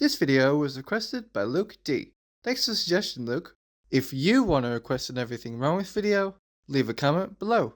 This video was requested by Luke D. Thanks for the suggestion, Luke. If you want to request an Everything Wrong With video, leave a comment below.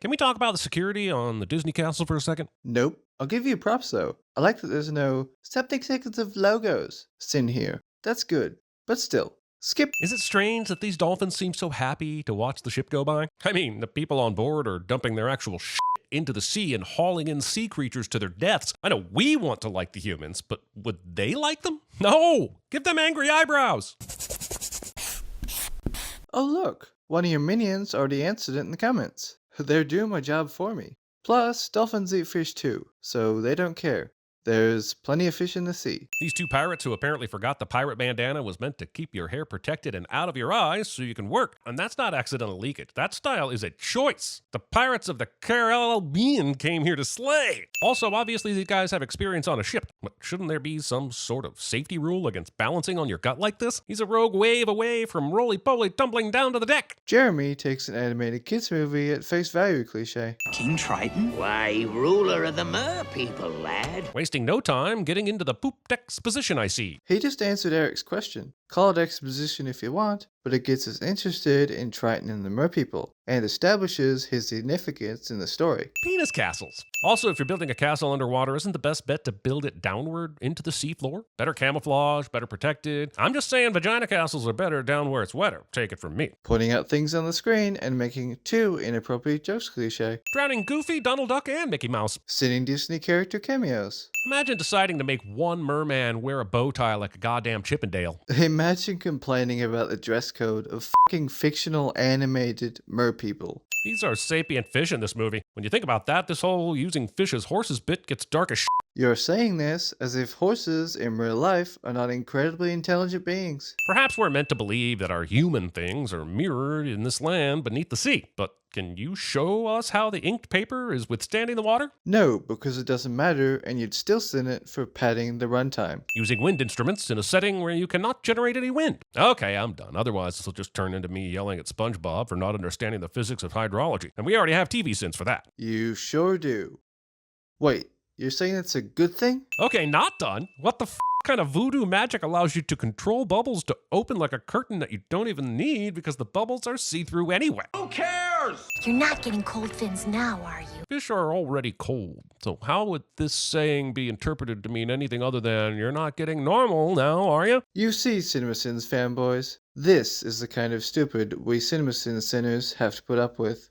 Can we talk about the security on the Disney castle for a second? Nope. I'll give you props though. I like that there's no 70 seconds of logos sin here. That's good. But still, skip. Is it strange that these dolphins seem so happy to watch the ship go by? I mean, the people on board are dumping their actual shit into the sea and hauling in sea creatures to their deaths. I know we want to like the humans, but would they like them? No! Give them angry eyebrows! Oh look, one of your minions already answered it in the comments. They're doing my job for me. Plus, dolphins eat fish too, so they don't care. There's plenty of fish in the sea. These two pirates who apparently forgot the pirate bandana was meant to keep your hair protected and out of your eyes so you can work. And that's not accidental leakage. That style is a choice. The pirates of the Caribbean came here to slay. Also, obviously, these guys have experience on a ship. But shouldn't there be some sort of safety rule against balancing on your gut like this? He's a rogue wave away from roly-poly tumbling down to the deck. Jeremy takes an animated kids movie at face value cliche. King Triton? Why, ruler of the mer people, lad. Wasting no time getting into the poop exposition, I see. He just answered Eric's question. Call it exposition if you want, but it gets us interested in Triton and the mer people, and establishes his significance in the story. Penis castles. Also, if you're building a castle underwater, isn't the best bet to build it downward into the seafloor? Better camouflage, better protected. I'm just saying vagina castles are better down where it's wetter. Take it from me. Pointing out things on the screen and making two inappropriate jokes cliche. Drowning Goofy, Donald Duck, and Mickey Mouse. Sitting Disney character cameos. Imagine deciding to make one merman wear a bow tie like a goddamn Chippendale. Imagine complaining about the dress code of fucking fictional animated mer people. These are sapient fish in this movie. When you think about that, this whole using fish as horses bit gets dark as shit. You're saying this as if horses in real life are not incredibly intelligent beings. Perhaps we're meant to believe that our human things are mirrored in this land beneath the sea, but can you show us how the inked paper is withstanding the water? No, because it doesn't matter and you'd still send it for padding the runtime. Using wind instruments in a setting where you cannot generate any wind. Okay, I'm done. Otherwise, this will just turn into me yelling at SpongeBob for not understanding the physics of hydrology. And we already have TV Sins for that. You sure do. Wait, you're saying it's a good thing? Okay, not done. What the kind of voodoo magic allows you to control bubbles to open like a curtain that you don't even need because the bubbles are see-through anyway? Who cares? You're not getting cold fins now, are you? Fish are already cold. So how would this saying be interpreted to mean anything other than you're not getting normal now, are you? You see, CinemaSins fanboys, this is the kind of stupid we CinemaSins sinners have to put up with.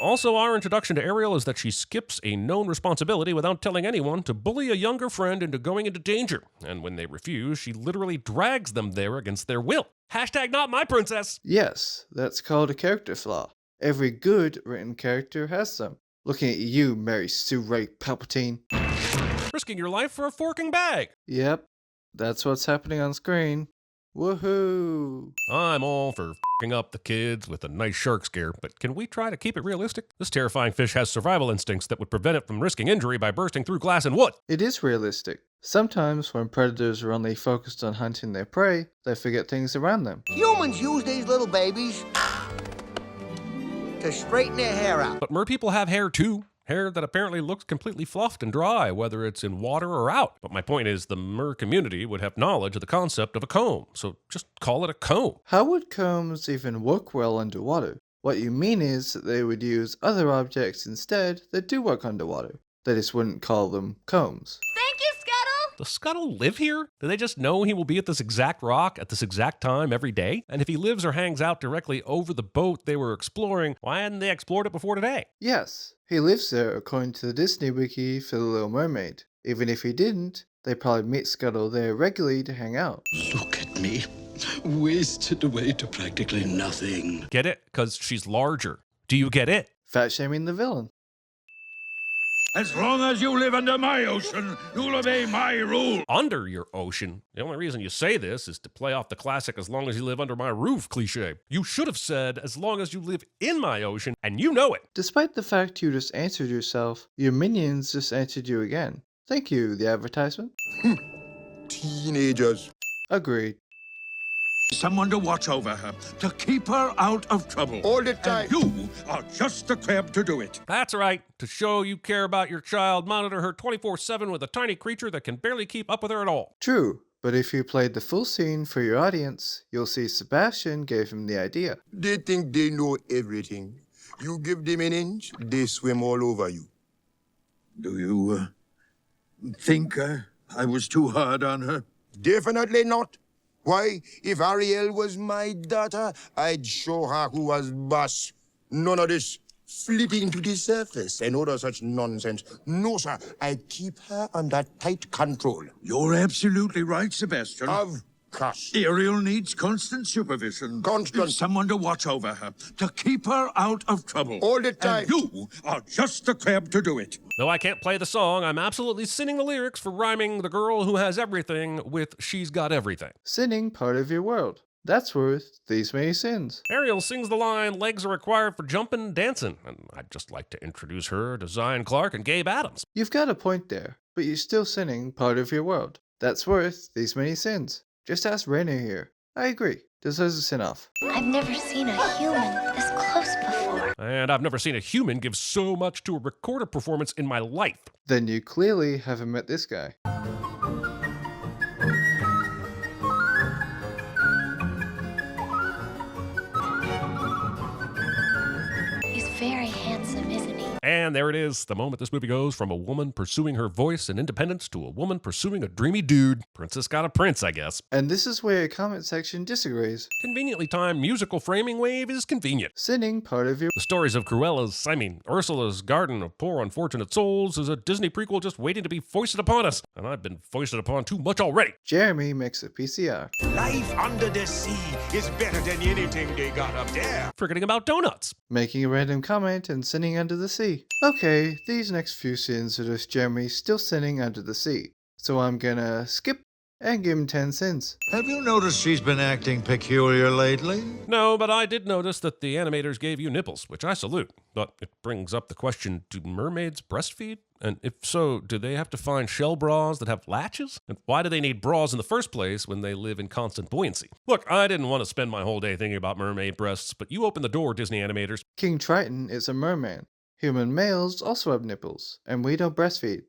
Also, our introduction to Ariel is that she skips a known responsibility without telling anyone to bully a younger friend into going into danger. And when they refuse, she literally drags them there against their will. Hashtag not my princess. Yes, that's called a character flaw. Every good written character has some. Looking at you, Mary Sue Ray Palpatine. Risking your life for a forking bag. Yep, that's what's happening on screen. Woohoo! I'm all for f***ing up the kids with a nice shark scare, but can we try to keep it realistic? This terrifying fish has survival instincts that would prevent it from risking injury by bursting through glass and wood. It is realistic. Sometimes when predators are only focused on hunting their prey, they forget things around them. Humans use these little babies to straighten their hair out. But mer people have hair too. Hair that apparently looks completely fluffed and dry, whether it's in water or out. But my point is, the mer community would have knowledge of the concept of a comb, so just call it a comb. How would combs even work well underwater? What you mean is that they would use other objects instead that do work underwater. They just wouldn't call them combs. Thank you, Scuttle! Does Scuttle live here? Do they just know he will be at this exact rock at this exact time every day? And if he lives or hangs out directly over the boat they were exploring, why hadn't they explored it before today? Yes, he lives there according to the Disney wiki for The Little Mermaid. Even if he didn't, they probably meet Scuttle there regularly to hang out. Look at me. Wasted away to practically nothing. Get it? Because she's larger. Do you get it? Fat shaming the villain. As long as you live under my ocean, you'll obey my rule. Under your ocean? The only reason you say this is to play off the classic "as long as you live under my roof" cliche. You should have said "as long as you live in my ocean," and you know it. Despite the fact you just answered yourself, your minions just answered you again. Thank you, the advertisement. Teenagers. Agreed. Someone to watch over her, to keep her out of trouble. All the time. And you are just the crab to do it. That's right. To show you care about your child, monitor her 24/7 with a tiny creature that can barely keep up with her at all. True, but if you played the full scene for your audience, you'll see Sebastian gave him the idea. They think they know everything. You give them an inch, they swim all over you. Do you think I was too hard on her? Definitely not. Why, if Ariel was my daughter, I'd show her who was boss. None of this flitting to the surface and other such nonsense. No, sir, I keep her under tight control. You're absolutely right, Sebastian. Of course. Ariel needs constant supervision. Constant. Someone to watch over her, to keep her out of trouble. All the time. And you are just the crab to do it. Though I can't play the song, I'm absolutely sinning the lyrics for rhyming "the girl who has everything" with "she's got everything." Sinning part of your world. That's worth these many sins. Ariel sings the line, "legs are required for jumping and dancing," and I'd just like to introduce her to Zion Clark and Gabe Adams. You've got a point there, but you're still sinning part of your world. That's worth these many sins. Just ask Rainer here. I agree. Deserves a sin off. I've never seen a human this close before. And I've never seen a human give so much to a recorded performance in my life. Then you clearly haven't met this guy. He's very handsome, isn't he? And there it is, the moment this movie goes from a woman pursuing her voice and independence to a woman pursuing a dreamy dude. Princess got a prince, I guess. And this is where a comment section disagrees. Conveniently timed musical framing wave is convenient. Sinning part of your... The stories of Ursula's Garden of Poor Unfortunate Souls is a Disney prequel just waiting to be foisted upon us. And I've been foisted upon too much already. Jeremy makes a PCR. Life under the sea is better than anything they got up there. Forgetting about donuts. Making a random comment and sinning under the sea. Okay, these next few sins are just Jeremy still sinning under the sea. So I'm gonna skip and give him 10 sins. Have you noticed she's been acting peculiar lately? No, but I did notice that the animators gave you nipples, which I salute. But it brings up the question, do mermaids breastfeed? And if so, do they have to find shell bras that have latches? And why do they need bras in the first place when they live in constant buoyancy? Look, I didn't want to spend my whole day thinking about mermaid breasts, but you opened the door, Disney animators. King Triton is a merman. Human males also have nipples, and we don't breastfeed.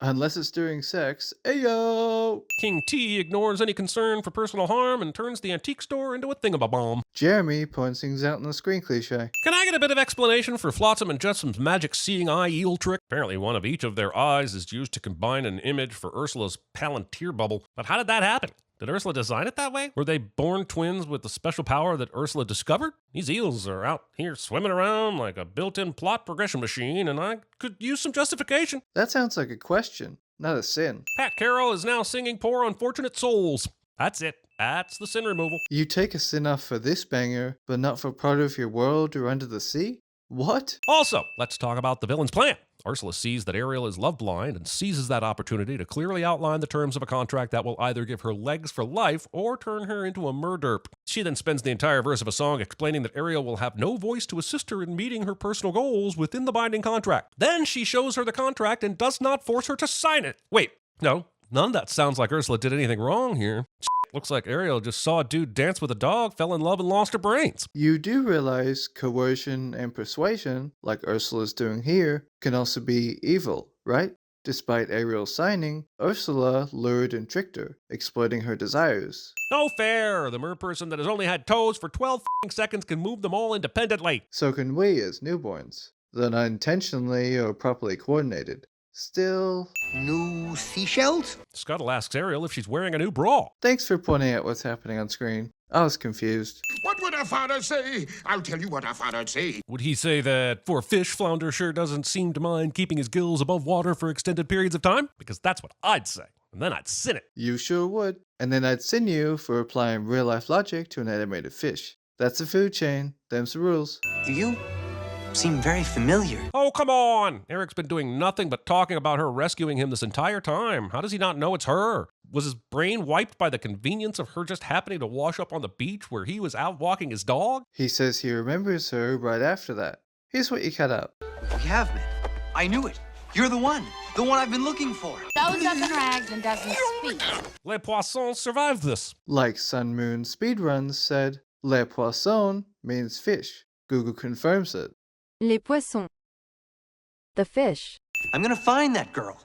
Unless it's during sex. Ayo! King T ignores any concern for personal harm and turns the antique store into a thingamabomb. Jeremy points things out in the screen cliche. Can I get a bit of explanation for Flotsam and Jetsam's magic seeing eye eel trick? Apparently one of each of their eyes is used to combine an image for Ursula's Palantir bubble. But how did that happen? Did Ursula design it that way? Were they born twins with the special power that Ursula discovered? These eels are out here swimming around like a built-in plot progression machine, and I could use some justification. That sounds like a question, not a sin. Pat Carroll is now singing Poor Unfortunate Souls. That's it. That's the sin removal. You take a sin off for this banger, but not for part of your world or under the sea? What? Also, let's talk about the villain's plan. Ursula sees that Ariel is love blind and seizes that opportunity to clearly outline the terms of a contract that will either give her legs for life or turn her into a murderp. She then spends the entire verse of a song explaining that Ariel will have no voice to assist her in meeting her personal goals within the binding contract. Then she shows her the contract and does not force her to sign it. Wait, no, none of that sounds like Ursula did anything wrong here. Looks like Ariel just saw a dude dance with a dog, fell in love, and lost her brains. You do realize coercion and persuasion, like Ursula's doing here, can also be evil, right? Despite Ariel signing, Ursula lured and tricked her, exploiting her desires. No fair! The merperson that has only had toes for 12 seconds can move them all independently. So can we as newborns, though not intentionally or properly coordinated. Still, New seashells? Scuttle asks Ariel if she's wearing a new bra. thanks for pointing out what's happening on screen. I was confused. What would our father say? I'll tell you what our father'd say. Would he say that for a fish, Flounder sure doesn't seem to mind keeping his gills above water for extended periods of time? Because that's what I'd say. And then I'd sin it. You sure would. And then I'd sin you for applying real-life logic to an animated fish. That's the food chain. Them's the rules. You seem very familiar. Oh, come on! Eric's been doing nothing but talking about her rescuing him this entire time. How does he not know it's her? Was his brain wiped by the convenience of her just happening to wash up on the beach where he was out walking his dog? He says he remembers her right after that. Here's what you cut out. We have met. I knew it. You're the one I've been looking for. Shows up in rags and doesn't speak. Les Poissons survived this. Like Sun Moon Speedruns said, Les Poissons means fish. Google confirms it. Les poissons. The fish. I'm gonna find that girl.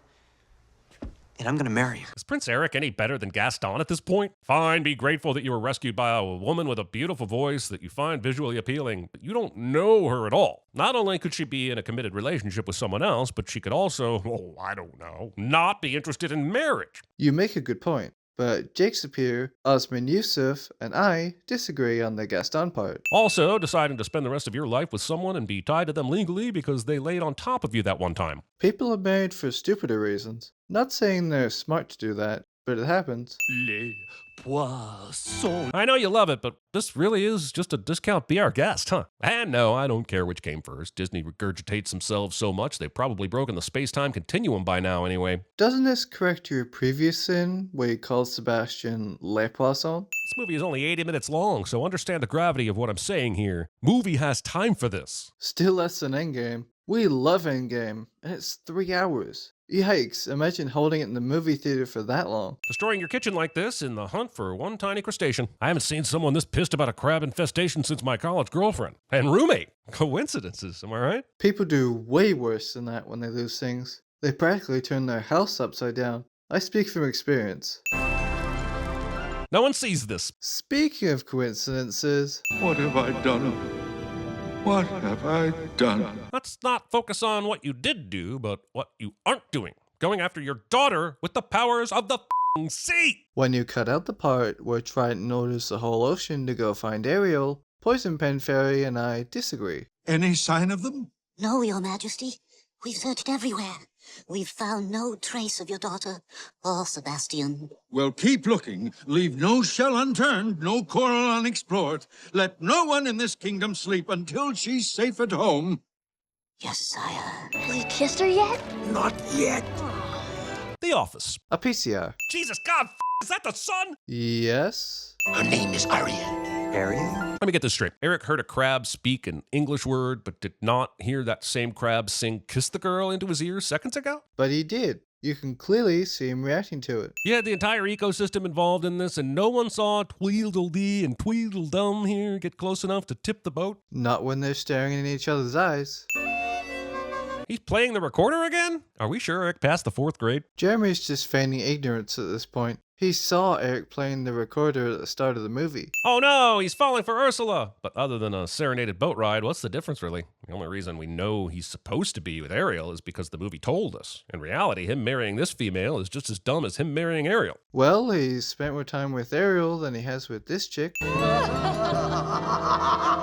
And I'm gonna marry her. Is Prince Eric any better than Gaston at this point? Fine, be grateful that you were rescued by a woman with a beautiful voice that you find visually appealing, but you don't know her at all. Not only could she be in a committed relationship with someone else, but she could also, I don't know, not be interested in marriage. You make a good point, but Shakespeare, Osman Yusuf, and I disagree on the Gaston part. Also, deciding to spend the rest of your life with someone and be tied to them legally because they laid on top of you that one time. People are married for stupider reasons. Not saying they're smart to do that, but it happens. Les poissons. I know you love it, but this really is just a discount Be Our Guest, huh? And no, I don't care which came first. Disney regurgitates themselves so much they've probably broken the space-time continuum by now anyway. Doesn't this correct your previous sin where you called Sebastian Le Poisson? This movie is only 80 minutes long, so understand the gravity of what I'm saying here. Movie has time for this. Still less than Endgame. We love Endgame, and it's 3 hours. Yikes, imagine holding it in the movie theater for that long. Destroying your kitchen like this in the hunt for one tiny crustacean. I haven't seen someone this pissed about a crab infestation since my college girlfriend. And roommate. Coincidences, am I right? People do way worse than that when they lose things. They practically turn their house upside down. I speak from experience. No one sees this. Speaking of coincidences, What have I done? What have I done? Let's not focus on what you did do, but what you aren't doing. Going after your daughter with the powers of the f***ing sea! when you cut out the part where Triton orders the whole ocean to go find Ariel, Poison Pen Fairy and I disagree. Any sign of them? No, Your Majesty. We've searched everywhere. We've found no trace of your daughter or Sebastian. Well, keep looking. Leave no shell unturned, no coral unexplored. Let no one in this kingdom sleep until she's safe at home. Yes, sire. Has he kissed her yet? Not yet. The Office. A PCR. Jesus God, is that the son? Yes? Her name is Ariel. Ariel? Let me get this straight. Eric heard a crab speak an English word, but did not hear that same crab sing Kiss the Girl into his ears seconds ago? But he did. You can clearly see him reacting to it. You had the entire ecosystem involved in this, and no one saw Tweedledee and Tweedledum here get close enough to tip the boat? Not when they're staring in each other's eyes. He's playing the recorder again? Are we sure Eric passed the 4th grade? Jeremy's just feigning ignorance at this point. He saw Eric playing the recorder at the start of the movie. Oh no, he's falling for Ursula! But other than a serenaded boat ride, what's the difference really? The only reason we know he's supposed to be with Ariel is because the movie told us. In reality, him marrying this female is just as dumb as him marrying Ariel. Well, he's spent more time with Ariel than he has with this chick.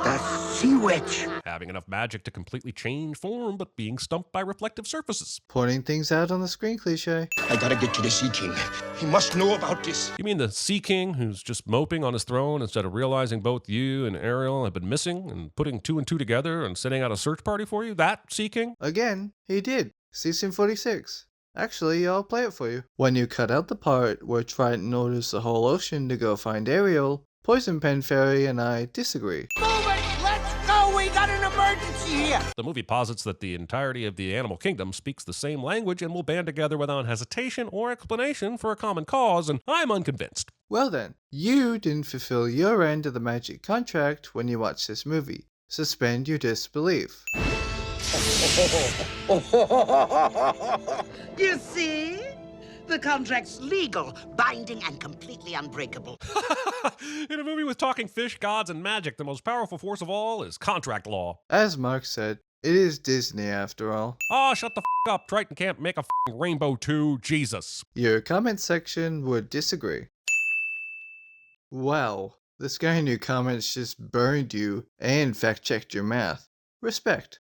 The sea witch. Having enough magic to completely change form, but being stumped by reflective surfaces. Pointing things out on the screen cliche. I gotta get to the Sea King. He must know about this. You mean the Sea King who's just moping on his throne instead of realizing both you and Ariel have been missing and putting 2 and 2 together and setting out a search party for you? That Sea King? Again, he did. Season 46. Actually, I'll play it for you. When you cut out the part where Triton orders the whole ocean to go find Ariel, Poison Pen Fairy and I disagree. Let's go! We got an emergency here! The movie posits that the entirety of the animal kingdom speaks the same language and will band together without hesitation or explanation for a common cause, and I'm unconvinced. Well then, you didn't fulfill your end of the magic contract when you watched this movie. Suspend your disbelief. You see? The contract's legal, binding, and completely unbreakable. In a movie with talking fish, gods, and magic, the most powerful force of all is contract law. As Mark said, It is Disney after all. Oh, shut the f up. Triton can't make a f***ing Rainbow 2. Jesus. Your comment section would disagree. Wow, this guy in your comments just burned you and fact-checked your math. Respect.